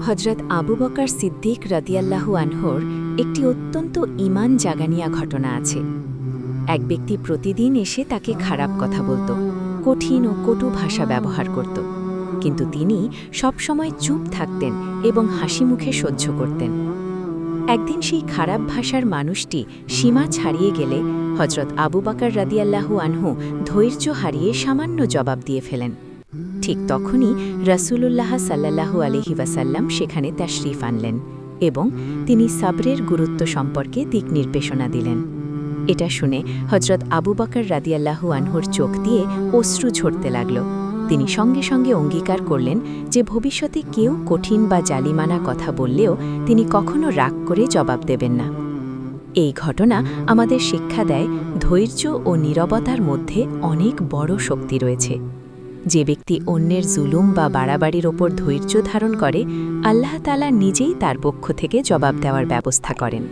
হজরত আবু বকর সিদ্দিক রাদিয়াল্লাহু আনহুর একটি অত্যন্ত ঈমান জাগানিয়া ঘটনা আছে। এক ব্যক্তি প্রতিদিন এসে তাকে খারাপ কথা বলত, কঠিন ও কটু ভাষা ব্যবহার করত, কিন্তু তিনি সবসময় চুপ থাকতেন এবং হাসি মুখে সহ্য করতেন। একদিন সেই খারাপ ভাষার মানুষটি সীমা ছাড়িয়ে গেলে হজরত আবু বকর রাদিয়াল্লাহু আনহু ধৈর্য হারিয়ে সামান্য জবাব দিয়ে ফেলেন। ঠিক তখনই রাসূলুল্লাহ সাল্লাল্লাহু আলাইহি ওয়াসাল্লাম সেখানে তাশরিফ আনলেন এবং তিনি সাবরের গুরুত্ব সম্পর্কে দিক নির্দেশনা দিলেন। এটা শুনে হজরত আবু বকর রাদিয়াল্লাহু আনহুর চোখ দিয়ে অশ্রু ঝরতে লাগল। তিনি সঙ্গে সঙ্গে অঙ্গীকার করলেন যে ভবিষ্যতে কেউ কঠিন বা জালিমানা কথা বললেও তিনি কখনো রাগ করে জবাব দেবেন না। এই ঘটনা আমাদের শিক্ষা দেয় ধৈর্য ও নীরবতার মধ্যে অনেক বড় শক্তি রয়েছে। যে ব্যক্তি অন্যের জুলুম বা বাড়াবাড়ির ওপর ধৈর্য ধারণ করে, আল্লাহ তাআলা নিজেই তার পক্ষ থেকে জবাব দেওয়ার ব্যবস্থা করেন।